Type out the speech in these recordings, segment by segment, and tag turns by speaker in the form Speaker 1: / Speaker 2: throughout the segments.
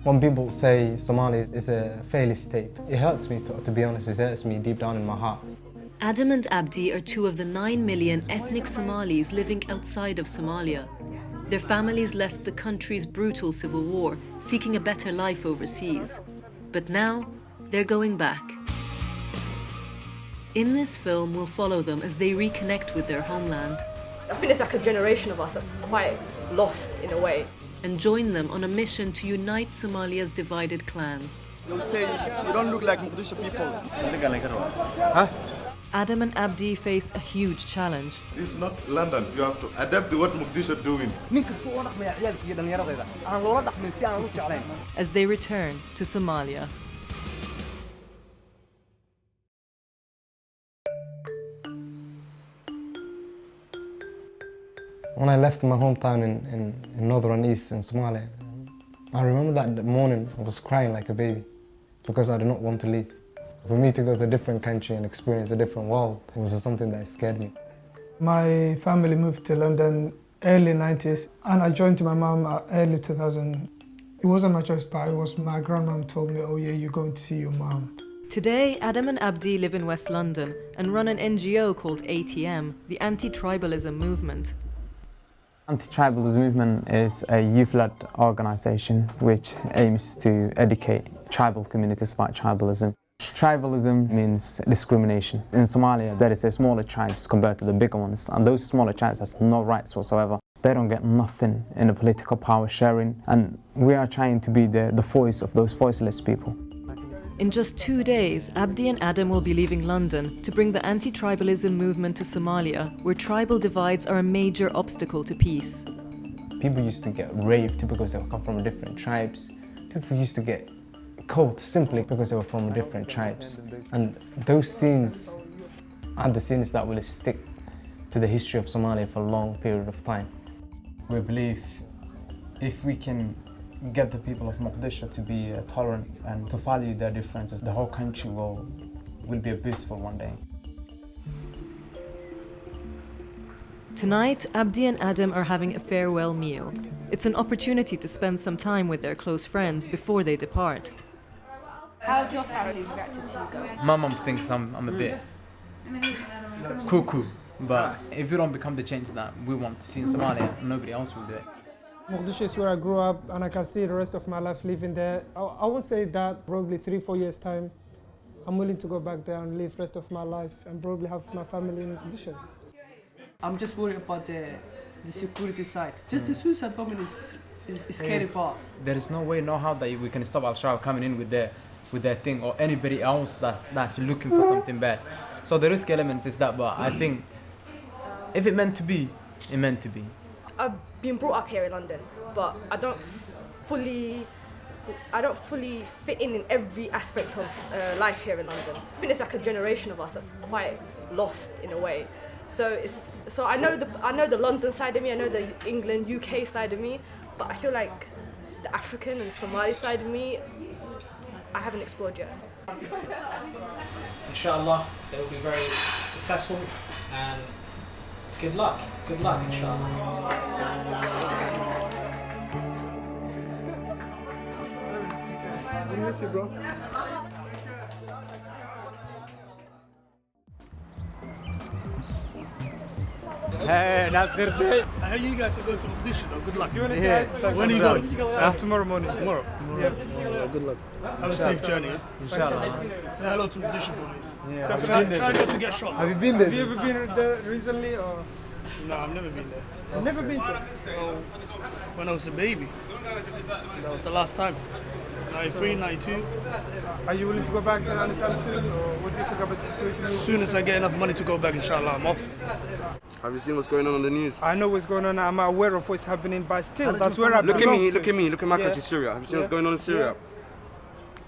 Speaker 1: When people say Somalia is a failed state, it hurts me, to be honest, it hurts me deep down in my heart.
Speaker 2: Adam and Abdi are two of the 9 million ethnic Somalis living outside of Somalia. Their families left the country's brutal civil war, seeking a better life overseas. But now, they're going back. In this film, we'll follow them as they reconnect with their homeland.
Speaker 3: I think there's like a generation of us that's quite lost in a way.
Speaker 2: And join them on a mission to unite Somalia's divided clans.
Speaker 4: They'll say, you don't look like Mogadishu people.
Speaker 5: Huh?
Speaker 2: Adam and Abdi face a huge challenge.
Speaker 6: This is not London. You have to adapt to what Mogadishu are doing.
Speaker 2: As they return to Somalia.
Speaker 1: When I left my hometown in northern east in Somalia, I remember that morning I was crying like a baby because I did not want to leave. For me to go to a different country and experience a different world, it was something that scared me.
Speaker 7: My family moved to London early 90s and I joined my mom early 2000. It wasn't my choice, but it was my grandmom told me, oh yeah, you're going to see your mom.
Speaker 2: Today, Adam and Abdi live in West London and run an NGO called ATM, the Anti-Tribalism Movement.
Speaker 5: Anti-Tribalism movement is a youth-led organisation which aims to educate tribal communities about tribalism. Tribalism means discrimination. In Somalia, there is a smaller tribes compared to the bigger ones, and those smaller tribes have no rights whatsoever. They don't get nothing in the political power sharing, and we are trying to be the voice of those voiceless people.
Speaker 2: In just 2 days, Abdi and Adam will be leaving London to bring the anti-tribalism movement to Somalia, where tribal divides are a major obstacle to peace.
Speaker 1: People used to get raped because they come from different tribes. People used to get killed simply because they were from different tribes. And those scenes are the scenes that will stick to the history of Somalia for a long period of time. We believe if we can get the people of Mogadishu to be tolerant and to value their differences, the whole country will be a peaceful one day.
Speaker 2: Tonight, Abdi and Adam are having a farewell meal. It's an opportunity to spend some time with their close friends before they depart.
Speaker 3: How have your families reacted to you going?
Speaker 5: My mum thinks I'm a bit cuckoo, but if we don't become the change that we want to see in Somalia, nobody else will do it.
Speaker 7: Mogadishu is where I grew up and I can see the rest of my life living there. I would say that probably 3-4 years time, I'm willing to go back there and live the rest of my life and probably have my family in Mogadishu.
Speaker 8: I'm just worried about the security side. Just the suicide bombing is scary part.
Speaker 5: There is no way, no how that we can stop Al-Shabaab coming in with their thing, or anybody else that's looking for something bad. So the risk element is that, but I think if it meant to be, it meant to be.
Speaker 3: I've been brought up here in London, but I don't fully fit in every aspect of life here in London. I think there's like a generation of us that's quite lost in a way. So I know the London side of me, I know the England, UK side of me, but I feel like the African and Somali side of me, I haven't explored yet.
Speaker 9: Inshallah, they will be very successful, and good luck, inshallah.
Speaker 4: I miss you, bro.
Speaker 10: Hey, Nasir Day.
Speaker 11: I heard you guys are going to Mogadishu though. Good luck.
Speaker 7: You want to say
Speaker 11: When are you going?
Speaker 7: tomorrow morning.
Speaker 11: Tomorrow.
Speaker 7: Yeah.
Speaker 11: Good luck. Have a safe journey.
Speaker 7: Inshallah.
Speaker 11: Say hello to Mogadishu for me.
Speaker 7: Yeah.
Speaker 11: Try not to get shot.
Speaker 10: Have you been there?
Speaker 7: Have you ever been there recently or?
Speaker 11: No, I've never been there.
Speaker 7: I've never been there.
Speaker 11: When I was a baby. That was the last time. 93, 92.
Speaker 7: Are you willing to go back there anytime soon, or what do you think about the situation?
Speaker 11: As soon as I get enough money to go back, inshallah, I'm off.
Speaker 4: Have you seen what's going on the news?
Speaker 7: I know what's going on. I'm aware of what's happening, but still, that's where I belong to.
Speaker 4: Look at my country, Syria. Have you seen what's going on in Syria?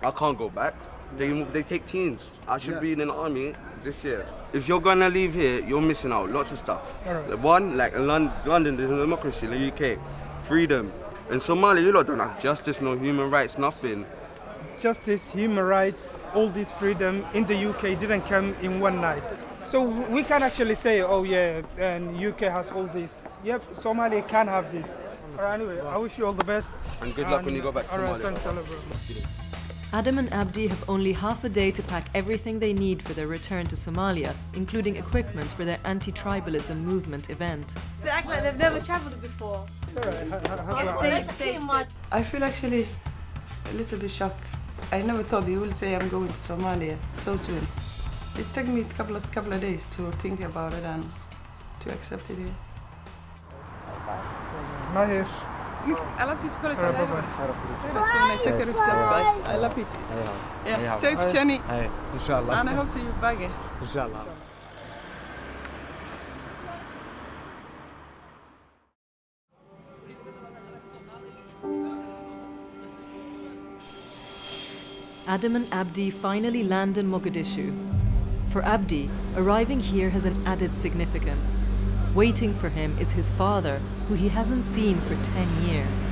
Speaker 4: I can't go back. They take teens. I should be in an army this year. If you're gonna leave here, you're missing out lots of stuff.
Speaker 7: Right.
Speaker 4: One, like in London, there's no democracy. In the UK, freedom. In Somalia, you lot don't have justice, no human rights, nothing.
Speaker 7: Justice, human rights, all this freedom in the UK didn't come in one night. So we can actually say, oh yeah, and UK has all this. Yep, Somalia can have this. Alright, anyway, I wish you all the best.
Speaker 4: And good luck when you go back to Somalia.
Speaker 7: Alright, thanks a lot, bro.
Speaker 2: Adam and Abdi have only half a day to pack everything they need for their return to Somalia, including equipment for their anti-tribalism movement event.
Speaker 12: They act like they've never travelled before.
Speaker 8: I feel actually a little bit shocked. I never thought they would say I'm going to Somalia so soon. It took me a couple of days to think about it and to accept it here.
Speaker 7: Not here.
Speaker 8: I love this quality.
Speaker 7: Bye-bye.
Speaker 8: Take care of yourself, guys. I love it. Yeah, safe journey.
Speaker 10: Inshallah.
Speaker 8: And I hope see you back.
Speaker 10: Inshallah.
Speaker 2: Adam and Abdi finally land in Mogadishu. For Abdi, arriving here has an added significance. Waiting for him is his father, who he hasn't seen for 10 years.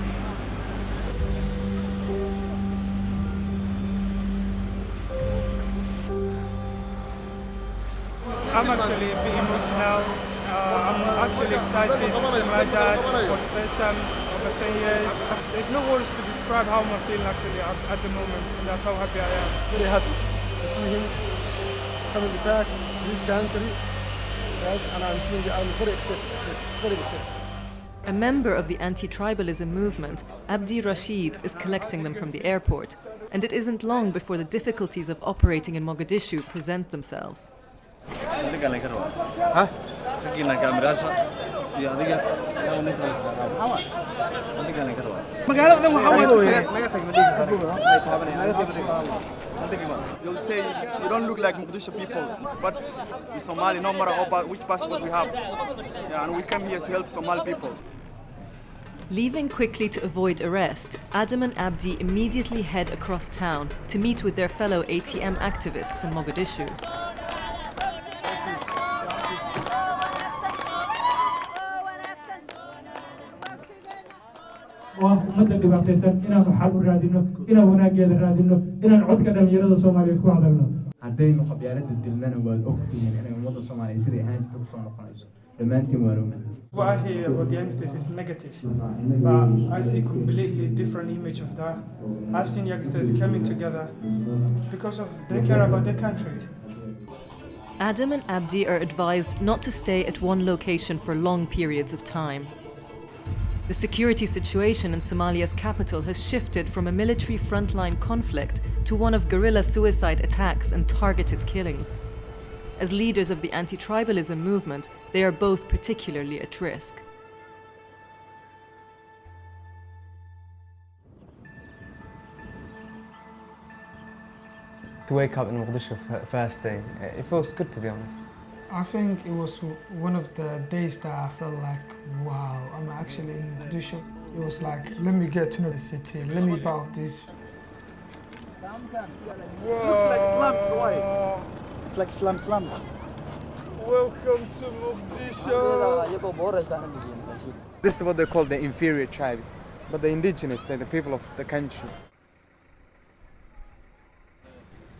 Speaker 7: I'm actually a bit emotional. I'm actually excited to see my dad for the first time over 10 years. There's no words to describe how I'm feeling actually at the moment. That's how happy I am.
Speaker 13: Very happy to see him coming back to this country. Yes, and I'm very excited, very excited.
Speaker 2: A member of the anti-tribalism movement, Abdi Rashid, is collecting them from the airport, and it isn't long before the difficulties of operating in Mogadishu present themselves.
Speaker 14: They'll say you don't look like Mogadishu people, but we're Somali, no matter which passport we have. Yeah, and we come here to help Somali people.
Speaker 2: Leaving quickly to avoid arrest, Adam and Abdi immediately head across town to meet with their fellow ATM activists in Mogadishu.
Speaker 15: ummadda dhibaataysan inaanu xal u raadino inaan wanaageeda raadino inaan codka dhalinyarada Soomaaliyeed ku hadalno
Speaker 16: haddaynu qabyaalada dilnana waad ogtihiin inay ummadda Soomaaliyeed sidii ahaan jirtay ku soo noqonayso dhammaantiin waan ognahay.
Speaker 7: What I hear about the youngsters is negative, but I see a completely different image of that. I've seen youngsters coming together because of they care about their country.
Speaker 2: Adam and Abdi are advised not to stay at one location for long periods of time. The security situation in Somalia's capital has shifted from a military frontline conflict to one of guerrilla suicide attacks and targeted killings. As leaders of the anti-tribalism movement, they are both particularly at risk.
Speaker 1: To wake up in Mogadishu first day, it feels good, to be honest.
Speaker 7: I think it was one of the days that I felt like, wow, I'm actually in Mogadishu. It was like, let me get to know the city, let me be out of this.
Speaker 14: Whoa. Looks like slums, why? It's like slums.
Speaker 7: Welcome to Mogadishu.
Speaker 5: This is what they call the inferior tribes, but the indigenous, they're the people of the country.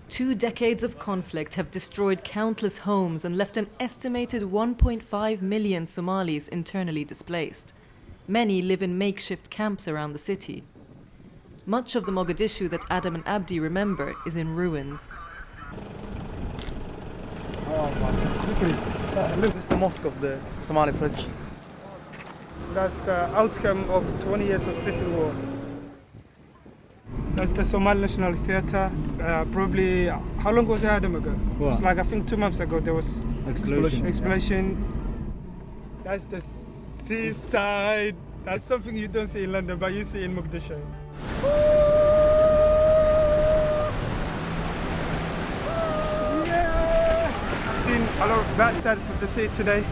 Speaker 2: 2 decades of conflict have destroyed countless homes and left an estimated 1.5 million Somalis internally displaced. Many live in makeshift camps around the city. Much of the Mogadishu that Adam and Abdi remember is in ruins.
Speaker 5: Oh my God, look, this is the mosque of the Somali president.
Speaker 7: That's the outcome of 20 years of civil war. That's the Somali National Theatre. Probably, how long was it, Adam, ago? It was like, I think 2 months ago, there was explosion. That's the seaside. That's something you don't see in London, but you see in Mogadishu. Yeah! I've seen a lot of bad sides of the city today,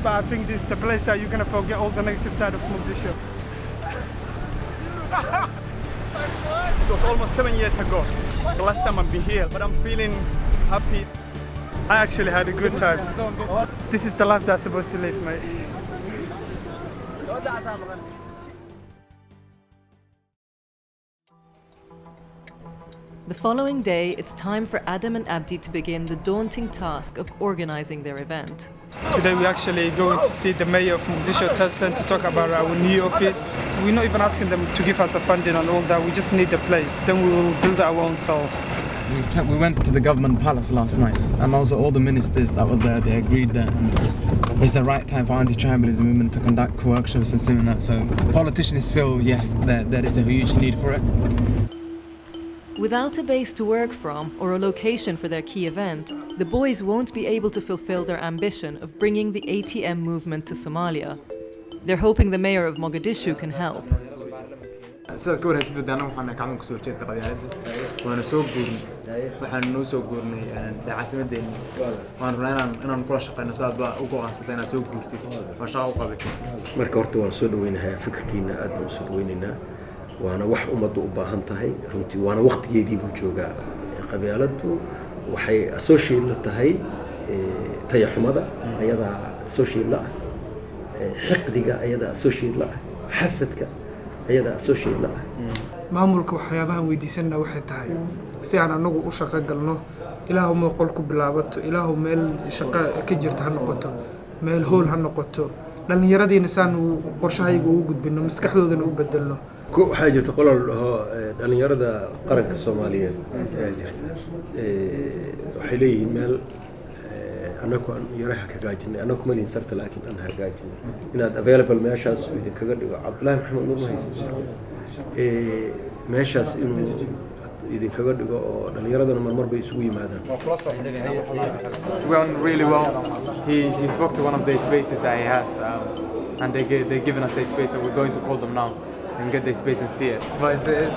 Speaker 7: but I think this is the place that you're going to forget all the negative side of Mogadishu.
Speaker 14: It was almost 7 years ago, the last time I've been here, but I'm feeling happy.
Speaker 7: I actually had a good time. This is the life that's supposed to live, mate.
Speaker 2: The following day, it's time for Adam and Abdi to begin the daunting task of organizing their event.
Speaker 7: Today we're actually going to see the mayor of Mogadishu Tassan to talk about our new office. We're not even asking them to give us a funding and all that, we just need the place, then we will build our own self.
Speaker 5: We went to the government palace last night, and also all the ministers that were there, they agreed that it's the right time for anti-tribalism movement to conduct workshops and seminars. So politicians feel, yes, there is a huge need for it.
Speaker 2: Without a base to work from or a location for their key event, the boys won't be able to fulfill their ambition of bringing the ATM movement to Somalia. They're hoping the mayor of Mogadishu can help.
Speaker 5: sidaad ka warhaysid wadana waxaan kacdan kusoo jeedka qabyaaladda waana soo guurnay waxaan noo soo guurnay caasimadeena waan rabnaa inaan kula shaqeyno sidaad baa ugu qansatay inaad soo guurtid waa shaqo u qabatid
Speaker 17: marka horta waan soo dhaweynahay fikirkiina aad baan u soo dhaweynaynaa waana wax ummaddu u baahan tahay runtii waana waqtigeedii buu joogaa qabyaaladdu waxay associate la tahay tayaxumada ayadaa associate la ah xiqdiga ayadaa associate la ah xasadka ayada associate la ah
Speaker 7: maamulka waxyaabahan weydiisanna waxay tahay si aan anagu u shaqo galno ilaahu ma qol ku bilaabato ilaahu meel shaqo ka jirta ha noqoto meel hool ha noqoto dhalinyaradiina saan qorshahayga ugu gudbino maskaxdoodana u bedelno
Speaker 17: waxaa jirta qolal dhaho dhalinyarada qaranka Soomaaliyeed ayaa jirta waxay leeyihiin meel anaku aan yaraha ka gaajinay anaku ma liin sarta laakiin aan hagaajinay inaad available meeshaas idin kaga dhigo Cabdullaahi Maxamed Nuur ma haysan meeshaas inuu idin kaga dhigo oo dhalinyaradana marmar bay isugu yimaadaan
Speaker 5: we went really well. He spoke to one of the spaces that he has and they've given us their space, so we're going to call them now and get their space and see it. But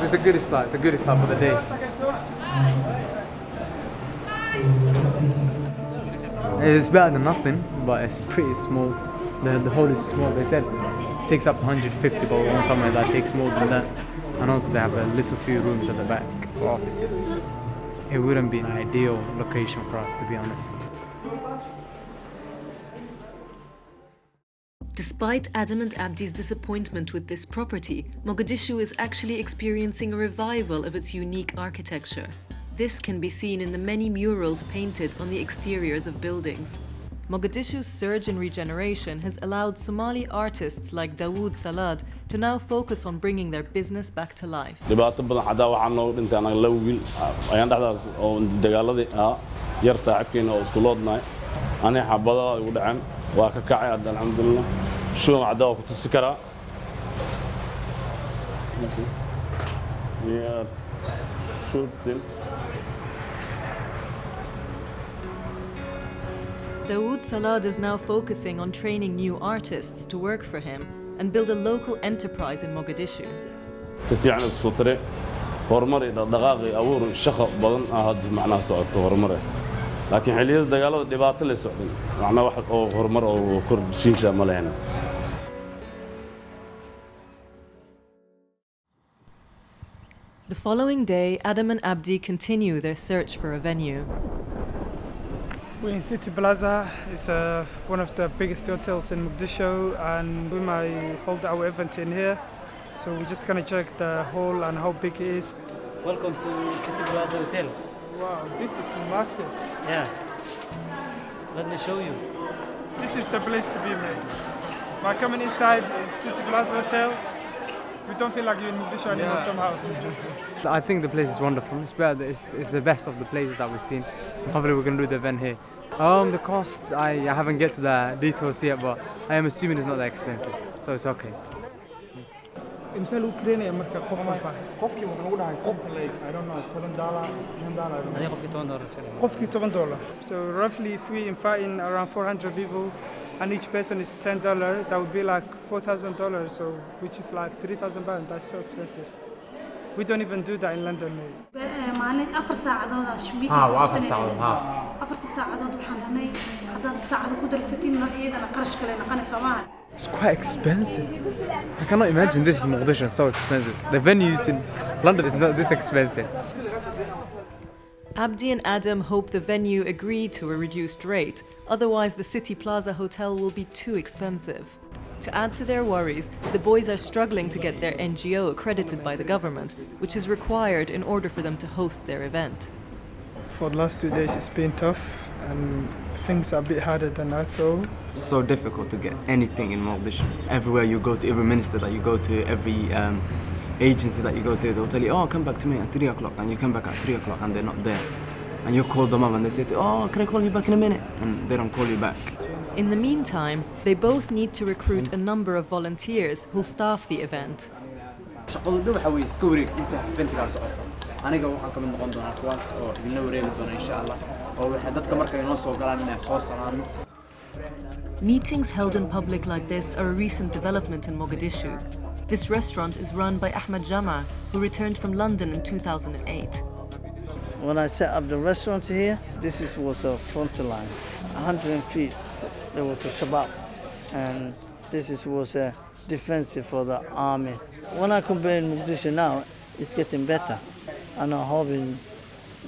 Speaker 5: it's a good start. It's a good start for the day. It's better than nothing, but it's pretty small. The hall is small. They said it takes up to 150, but we want somewhere that takes more than that. And also they have a little 2 rooms at the back for offices. It wouldn't be an ideal location for us, to be honest.
Speaker 2: Despite Adam and Abdi's disappointment with this property, Mogadishu is actually experiencing a revival of its unique architecture. This can be seen in the many murals painted on the exteriors of buildings. Mogadishu's surge in regeneration has allowed Somali artists like Dawood Salad to now focus on bringing their business back to life.
Speaker 18: dhibaato badan hadaa waxaan noo dhintay anaga la wiil ayaan dhexdaas oo dagaaladii yar saaxiibkeena oo isku loodnay aniga xabada ugu dhaceen waa ka kacay alxamdulillah shuun cadaa ku tusi karaa
Speaker 2: Dawood Salad is now focusing on training new artists to work for him and build a local enterprise in Mogadishu.
Speaker 18: si fiican u soo tire horumar iyo dhaqaaqi abuur shaqo badan ahad macnaha socodka horumar laakiin xilliyada dagaalada dhibaato la socday macnaha wax oo horumar oo kordhishiisha ma leena.
Speaker 2: The following day, Adam and Abdi continue their search for a venue.
Speaker 7: We're in City Plaza. It's one of the biggest hotels in Mogadishu, and we might hold our event in here. So we're just gonna check the hall and how big it is.
Speaker 19: Welcome to City Plaza Hotel.
Speaker 7: Wow, this is massive.
Speaker 19: Yeah. Let me show you.
Speaker 7: This is the place to be, man. By coming inside City Plaza Hotel, we don't feel like you're in Mogadishu anymore somehow.
Speaker 5: I think the place is wonderful. It's better. It's the best of the places that we've seen. Hopefully we're going to do the event here. The cost, I haven't get to the details yet, but I am assuming it's not that expensive, so it's okay.
Speaker 7: Imsal Ukraine marka qofkii wuxuu ugu dhahay something like I don't know $7 $10 qofkii $10. So roughly if we invite around 400 people and each person is $10, that would be like $4,000, so which is like 3,000 pounds. That's so expensive. We don't even do that in London, mate.
Speaker 12: maalin 4 saacadood meeting ku darsatiin iyadana qarash kale noqonayso maaha.
Speaker 5: It's quite expensive. I cannot imagine this is Mogadishu, so expensive. The venues in London is not this expensive.
Speaker 2: Abdi and Adam hope the venue agree to a reduced rate, otherwise the City Plaza Hotel will be too expensive. To add to their worries, the boys are struggling to get their NGO accredited by the government, which is required in order for them to host their event.
Speaker 7: For the last 2 days it's been tough, and things are a bit harder than I thought.
Speaker 1: It's so difficult to get anything in Mogadishu. Everywhere you go to, every minister that you go to, every agency that you go to, they'll tell you, oh, come back to me at 3 o'clock, and you come back at 3 o'clock and they're not there. And you call them up and they say, oh, can I call you back in a minute? And they don't call you back.
Speaker 2: In the meantime, they both need to recruit a number of volunteers who'll staff the event.
Speaker 16: aniga waxaan ka mid noqon doonaa kuwaas oo idinla wareegi doona insha Allah oo waxa dadka marka inoo soo galaan inay soo salaamo.
Speaker 2: Meetings held in public like this are a recent development in Mogadishu. This restaurant is run by Ahmed Jama, who returned from London in 2008.
Speaker 20: When I set up the restaurant here, was a front line. 100 feet, there was a shabab, and was a defensive for the army. When I compare Mogadishu now, it's getting better. And I'm hoping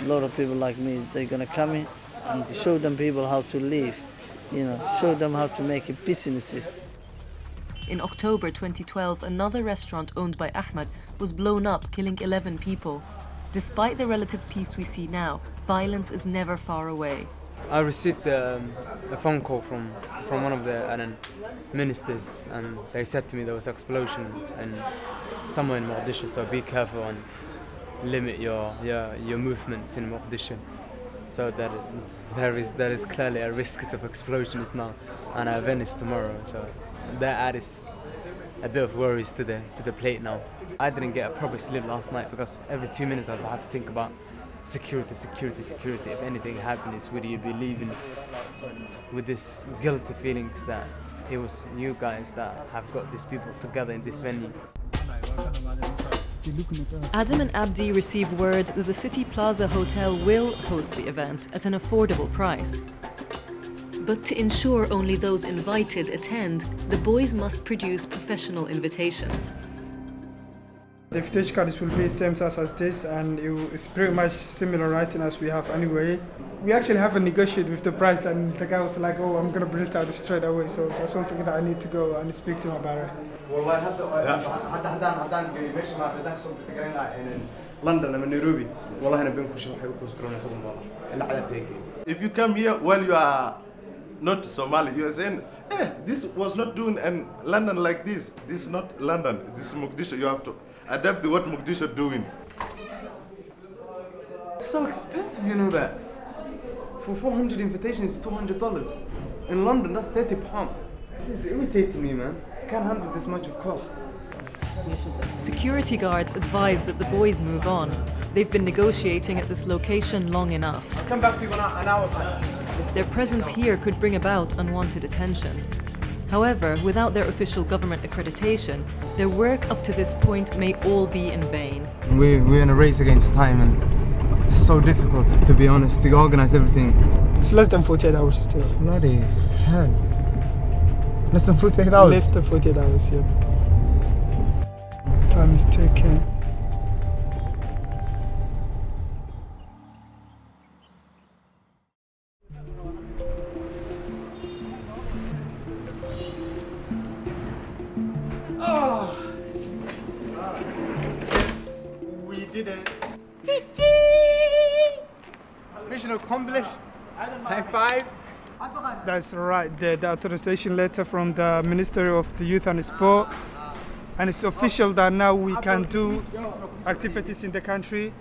Speaker 20: a lot of people like me, they're gonna come in and show them people how to live, show them how to make businesses.
Speaker 2: In October 2012, another restaurant owned by Ahmed was blown up, killing 11 people. Despite the relative peace we see now, violence is never far away.
Speaker 5: I received a phone call from one of the ministers, and they said to me there was an explosion somewhere in Mogadishu, so be careful and limit your movements in Mogadishu. So that there is clearly a risk of explosions now, and our event is tomorrow. So that adds a bit of worries to the plate now. I didn't get a proper sleep last night because every 2 minutes I had to think about security. If anything happens, would you be leaving with this guilty feelings that it was you guys that have got these people together in this venue?
Speaker 2: Adam and Abdi receive word that the City Plaza Hotel will host the event at an affordable price. But to ensure only those invited attend, the boys must produce professional invitations.
Speaker 7: The invitation cards will be the same size as this, and it's pretty much similar writing as we have anyway. We actually haven't negotiated with the price, and the guy was like, oh, I'm going to bring it out straight away, so that's one thing that I need to go and speak to him about it.
Speaker 6: If you come here while you are not Somali, you are saying, this was not doing in London like this. This is not London, this is Mogadishu. You have to adapt to what Mogadishu doing.
Speaker 1: It's so expensive, you know that. For 400 invitations, $200. In London, that's £30. This is irritating me, man. I can't handle this much of cost.
Speaker 2: Security guards advise that the boys move on. They've been negotiating at this location long enough.
Speaker 1: I'll come back to you in an hour time.
Speaker 2: Their presence here could bring about unwanted attention. However, without their official government accreditation, their work up to this point may all be in vain.
Speaker 1: We're in a race against time, and it's so difficult, to be honest, to organize everything.
Speaker 7: It's less than 48 hours still.
Speaker 1: Bloody hell. Less than 48 hours?
Speaker 7: Less than 48 hours, yeah. Time is ticking.
Speaker 16: Oh! Yes, we did it. Mission accomplished. High five.
Speaker 7: That's right, the authorization letter from the Ministry of the Youth and Sport. And it's official that now we can do activities in the country,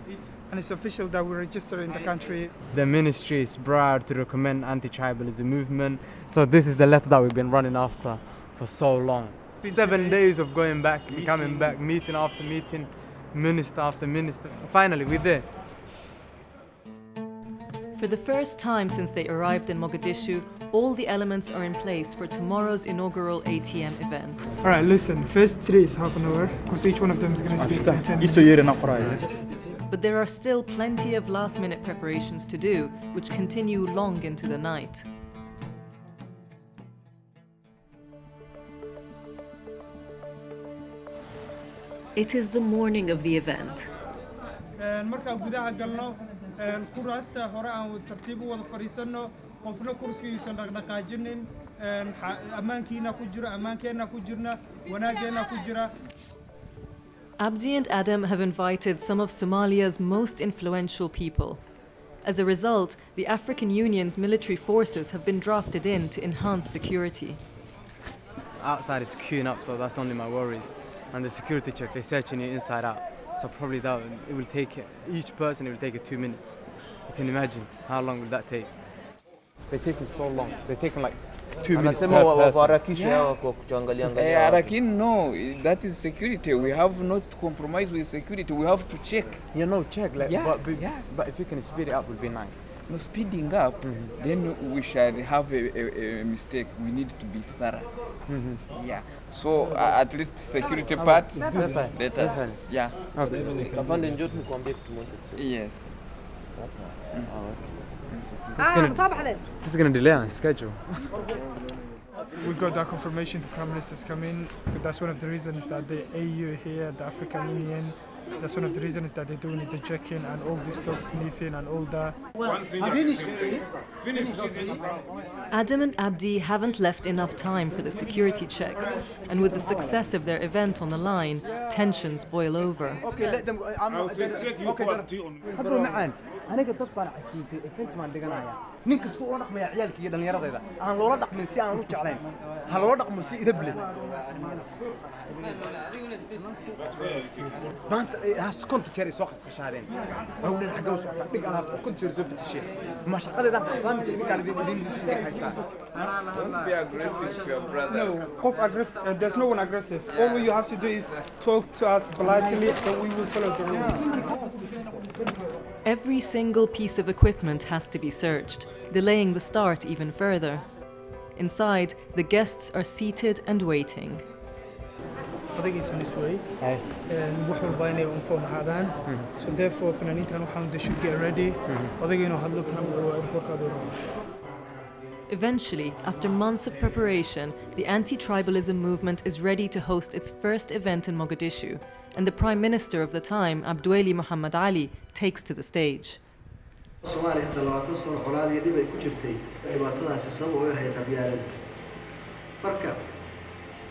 Speaker 7: and it's official that we register in the country.
Speaker 5: The ministry is proud to recommend anti-tribalism movement. So this is the letter that we've been running after for so long. 7 days of going back and coming back, meeting after meeting, minister after minister. Finally, we're there.
Speaker 2: For the first time since they arrived in Mogadishu, all the elements are in place for tomorrow's inaugural ATM event.
Speaker 7: All right, listen, first 3 is half an hour, because each one of them is going to speak 10 minutes.
Speaker 2: But there are still plenty of last-minute preparations to do, which continue long into the night. It is the morning of the event.
Speaker 7: kuraasta hore aan tartiib u wada fariisano qofna kursigiisa dhaqdhaqaajinin ammaankiina ku jira ammaankeena ku jirna wanaageena ku jira.
Speaker 2: Abdi and Adam have invited some of Somalia's most influential people. As a result, the African Union's military forces have been drafted in to enhance security.
Speaker 5: Outside is queuing up, so that's only my worries. And the security checks, they're searching you inside out. So probably it will take, each person, it will take 2 minutes. You can imagine how long will that take. They're taking so long. They're taking like 2 minutes per person.
Speaker 21: Arakin, no, that is security. We have not compromised with security. We have to check.
Speaker 5: You know, check. Like, but if you can speed it up, would be nice.
Speaker 21: No, speeding up, then we shall have a mistake. We need to be thorough. Yeah. So at least security part, let us. Yeah.
Speaker 5: Okay.
Speaker 21: Yes.
Speaker 5: This is gonna delay our schedule.
Speaker 7: We got that confirmation the Prime Minister's coming. That's one of the reasons that the AU here, the African Union, that's one of the reasons that they're doing the checking and all this dog sniffing and all that.
Speaker 2: Adam and Abdi haven't left enough time for the security checks, and with the success of their event on the line, tensions boil over.
Speaker 5: Okay, let them. aniga dad baan casiibay event maan dhiganaya nin kasta oo dhaqmaya ciyaalkii dhalinyarada aan loola dhaqmin si aan u jeclayn ha loola dhaqmo si idab leh maanta has konta jeer soo qasqashaadeen awlan xagga u socota dhig aad konta jeer soo fitishay ma shaqadeedan qabsaamisa idinkaan idin haystaa
Speaker 21: Don't be aggressive to your brother.
Speaker 7: No, there's no one aggressive. All you have to do is talk to us politely and we will follow the rules.
Speaker 2: Every single piece of equipment has to be searched, delaying the start even further. Inside, the guests are seated and waiting.
Speaker 7: So therefore, they should get ready.
Speaker 2: Eventually, after months of preparation, the anti-tribalism movement is ready to host its first event in Mogadishu, and the Prime Minister of the time, Abduweli Muhammad Ali, takes to the stage.
Speaker 22: Somalia hadda 20 sano xolaad iyo dhib ay ku jirtay dhibaatadaas sabab u yahay qabyaalad marka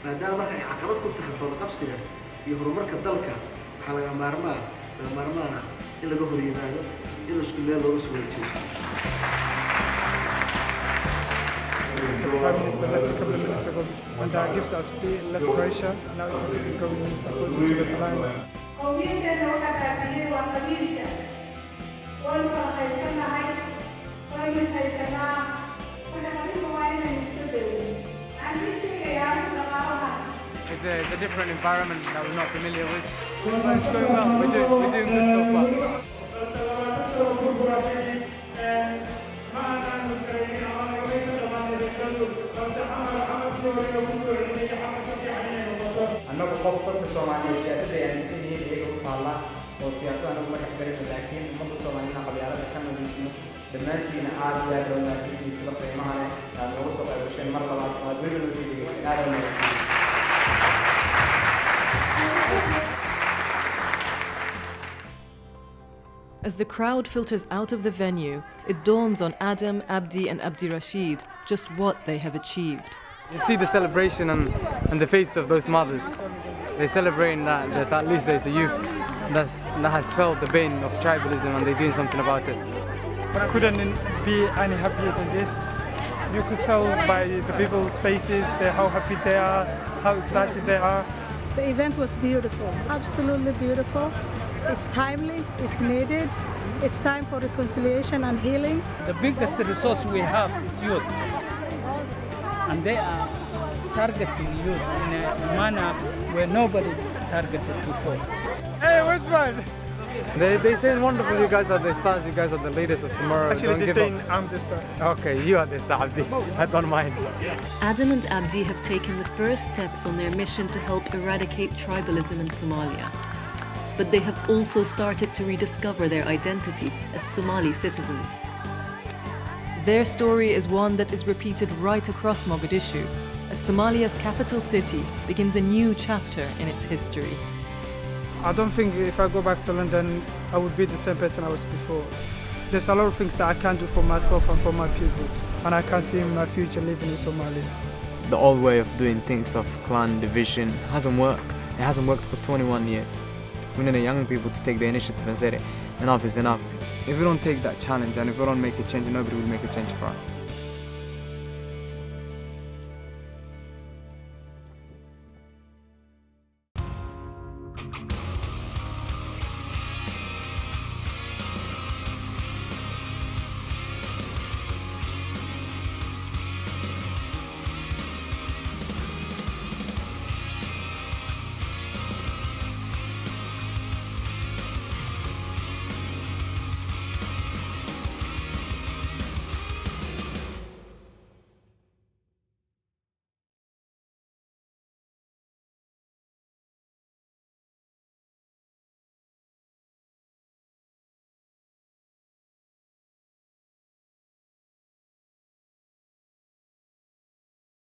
Speaker 22: maadaama marka ay caqabad ku tahay badqabsiga iyo horumarka dalka waxa laga maarmaana in laga hor yimaado in isku meel looga soo wareejiyo.
Speaker 7: The Prime Minister left a couple of minutes ago, and that gives us less pressure. Now everything is going according to the plan.
Speaker 5: It's a different environment that we're not familiar with. But it's going well. We're doing good so far.
Speaker 16: annagu qofka Soomaaliyeed siyaasadda ay aaminsan yihiin iyaga u taala oo siyaasadda anagu ma dhexgalin laakiin ummadda Soomaaliyeed qabyaalada ka nadiifino dhammaantiina aad iyo aad loo naasiyay sida qiimaha leh aad uga soo qaybgashay mar labaad oo aad weli loo sii dhigay aad iyo
Speaker 2: As the crowd filters out of the venue, it dawns on Adam, Abdi and Abdi Rashid just what they have achieved.
Speaker 5: You see the celebration on the face of those mothers. They're celebrating that at least there's a youth that has felt the pain of tribalism and they're doing something about it.
Speaker 7: But I couldn't be any happier than this. You could tell by the people's faces how happy they are, how excited they are.
Speaker 12: The event was beautiful, absolutely beautiful. It's timely, it's needed, it's time for reconciliation and healing.
Speaker 23: The biggest resource we have is youth. And they are targeting youth in a manner where nobody targeted before.
Speaker 7: Hey, where's mine?
Speaker 5: They say wonderful, you guys are the stars, you guys are the leaders of tomorrow.
Speaker 7: Actually, they're saying I'm the star.
Speaker 5: Okay, you are the star, Abdi. I don't mind.
Speaker 2: Adam and Abdi have taken the first steps on their mission to help eradicate tribalism in Somalia. But they have also started to rediscover their identity as Somali citizens. Their story is one that is repeated right across Mogadishu, as Somalia's capital city begins a new chapter in its history.
Speaker 7: I don't think if I go back to London, I would be the same person I was before. There's a lot of things that I can do for myself and for my people, and I can see my future living in Somalia.
Speaker 5: The old way of doing things of clan division hasn't worked. It hasn't worked for 21 years. We need the young people to take the initiative and say enough is enough. If we don't take that challenge and if we don't make a change, nobody will make a change for us.